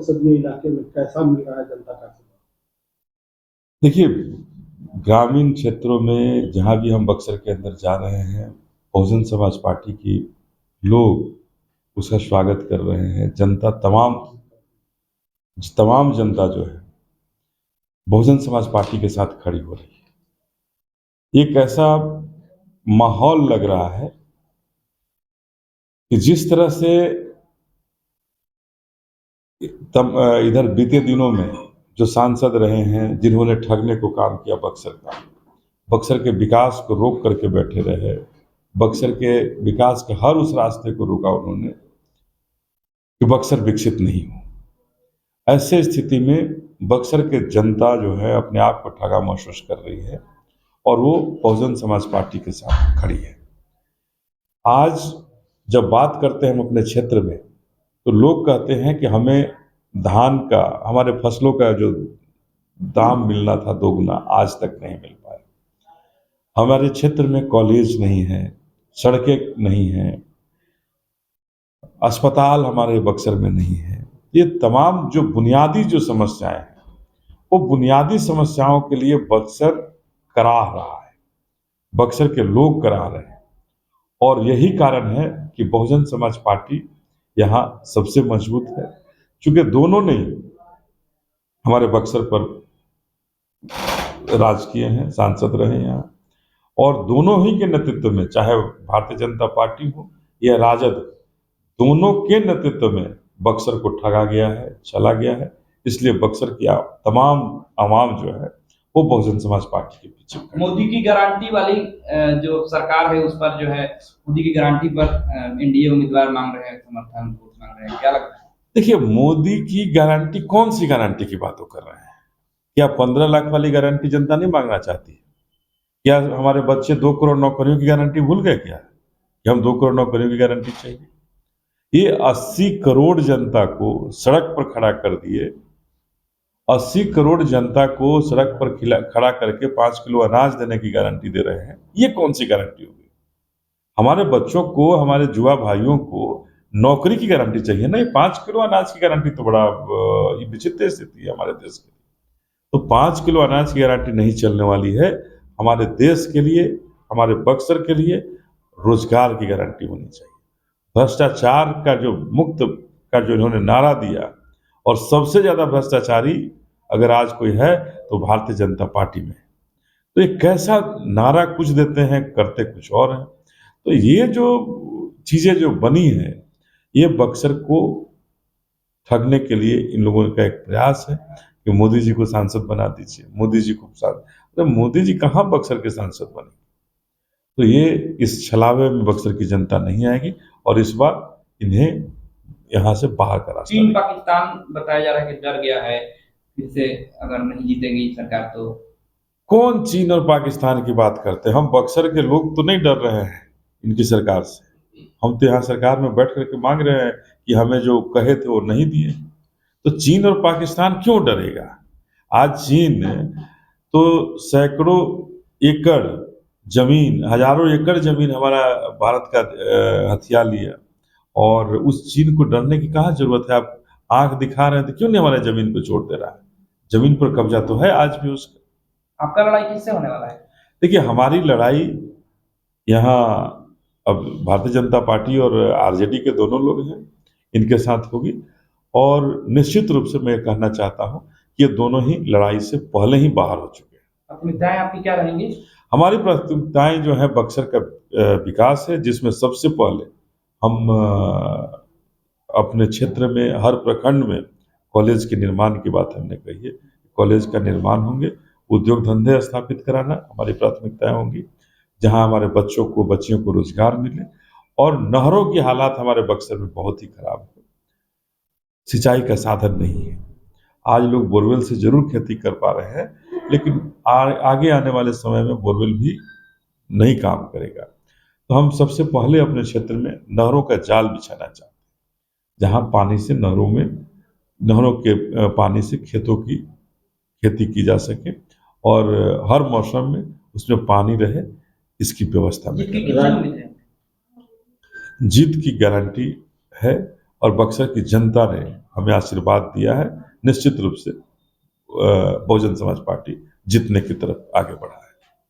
संसदीय इलाके में कैसा मिल रहा है जनता का? देखिए, ग्रामीण क्षेत्रों में जहाँ भी हम बक्सर के अंदर जा रहे हैं, बहुजन समाज पार्टी की लोग उसका स्वागत कर रहे हैं। जनता तमाम तमाम जनता जो है बहुजन समाज पार्टी के साथ खड़ी हो रही है। एक ऐसा माहौल लग रहा है कि जिस तरह से इधर बीते दिनों में जो सांसद रहे हैं, जिन्होंने ठगने को काम किया बक्सर का, बक्सर के विकास को रोक करके बैठे रहे, बक्सर के विकास के हर उस रास्ते को रोका उन्होंने कि बक्सर विकसित नहीं हो। ऐसे स्थिति में बक्सर के जनता जो है अपने आप को ठगा महसूस कर रही है और वो बहुजन समाज पार्टी के साथ खड़ी है। आज जब बात करते हैं हम अपने क्षेत्र में, तो लोग कहते हैं कि हमें धान का, हमारे फसलों का जो दाम मिलना था दोगुना, आज तक नहीं मिल पाया। हमारे क्षेत्र में कॉलेज नहीं है, सड़कें नहीं हैं, अस्पताल हमारे बक्सर में नहीं है। ये तमाम जो बुनियादी जो समस्याएं हैं, वो बुनियादी समस्याओं के लिए बक्सर कराह रहा है, बक्सर के लोग करा रहे हैं। और यही कारण है कि बहुजन समाज पार्टी यहाँ सबसे मजबूत है, क्योंकि दोनों ने हमारे बक्सर पर राज किए हैं, सांसद रहे हैं यहाँ, और दोनों ही के नेतृत्व में, चाहे भारतीय जनता पार्टी हो या राजद, दोनों के नेतृत्व में बक्सर को ठगा गया है, चला गया है। इसलिए बक्सर की तमाम आवाम जो है वो बहुजन समाज पार्टी के पीछे। मोदी की गारंटी वाली जो सरकार है, उस पर जो है मोदी की गारंटी पर एनडीए उम्मीदवार मांग रहे हैं समर्थन, वोट मांग रहे हैं, क्या लगता है? देखिए, मोदी की गारंटी, कौन सी गारंटी की बात कर रहे हैं? क्या 15 लाख वाली गारंटी जनता नहीं मांगना चाहती? क्या हमारे बच्चे 2 करोड़ नौकरियों की गारंटी भूल गए क्या, कि हम 2 करोड़ नौकरियों की गारंटी चाहिए? ये 80 करोड़ जनता को सड़क पर खड़ा कर दिए, 80 करोड़ जनता को सड़क पर खड़ा करके 5 किलो अनाज देने की गारंटी दे रहे हैं। ये कौन सी गारंटी होगी? हमारे बच्चों को, हमारे युवा भाइयों को नौकरी की गारंटी चाहिए, नहीं 5 किलो अनाज की गारंटी। तो बड़ा विचित्र स्थिति है हमारे देश की। तो 5 किलो अनाज की गारंटी नहीं चलने वाली है। हमारे देश के लिए, हमारे बक्सर के लिए रोजगार की गारंटी होनी चाहिए। भ्रष्टाचार का जो मुक्त का जो इन्होंने नारा दिया, और सबसे ज्यादा भ्रष्टाचारी अगर आज कोई है तो भारतीय जनता पार्टी में। तो ये कैसा नारा कुछ देते हैं, करते कुछ और है। तो ये जो चीजें जो बनी है, ये बक्सर को ठगने के लिए इन लोगों का एक प्रयास है कि मोदी जी को सांसद बना दीजिए, मोदी जी को सांसद। तो मोदी जी कहाँ बक्सर के सांसद बने? तो ये इस छलावे में बक्सर की जनता नहीं आएगी, और इस बार इन्हें यहाँ से बाहर का रास्ता। चीन पाकिस्तान बताया जा रहा है कि डर गया है, फिर से अगर नहीं जीतेगी सरकार तो। कौन चीन और पाकिस्तान की बात करते हैं? हम बक्सर के लोग तो नहीं डर रहे हैं इनकी सरकार से। हम तो यहाँ सरकार में बैठ करके मांग रहे हैं कि हमें जो कहे थे वो नहीं दिए। तो चीन और पाकिस्तान क्यों डरेगा? आज चीन तो सैकड़ों एकड़ जमीन, हजारों एकड़ जमीन हमारा भारत का हथिया लिया, और उस चीन को डरने की कहाँ जरूरत है? आप आंख दिखा रहे हैं तो क्यों नहीं हमारे जमीन को छोड़ दे रहा है? जमीन पर कब्जा तो है आज भी उसका। आपका लड़ाई किससे होने वाला है? देखिए, हमारी लड़ाई यहाँ अब भारतीय जनता पार्टी और आरजेडी के दोनों लोग हैं, इनके साथ होगी। और निश्चित रूप से मैं कहना चाहता हूँ कि ये दोनों ही लड़ाई से पहले ही बाहर हो चुके हैं। प्राथमिकताएं आपकी क्या रहेंगी? हमारी प्राथमिकताएं जो है बक्सर का विकास है, जिसमें सबसे पहले हम अपने क्षेत्र में हर प्रखंड में कॉलेज के निर्माण की बात हमने कही है। कॉलेज का निर्माण होंगे, उद्योग धंधे स्थापित कराना हमारी प्राथमिकताएं होंगी, जहां हमारे बच्चों को, बच्चियों को रोजगार मिले। और नहरों की हालात हमारे बक्सर में बहुत ही खराब है, सिंचाई का साधन नहीं है। आज लोग बोरवेल से जरूर खेती कर पा रहे हैं, लेकिन आगे आने वाले समय में बोरवेल भी नहीं काम करेगा। तो हम सबसे पहले अपने क्षेत्र में नहरों का जाल बिछाना चाहते हैं, जहां पानी से नहरों के पानी से खेतों की खेती की जा सके, और हर मौसम में उसमें पानी रहे, इसकी व्यवस्था में। जीत की कितनी उम्मीद है? जीत की गारंटी है, और बक्सर की जनता ने हमें आशीर्वाद दिया है। निश्चित रूप से बहुजन समाज पार्टी जीतने की तरफ आगे बढ़ा है।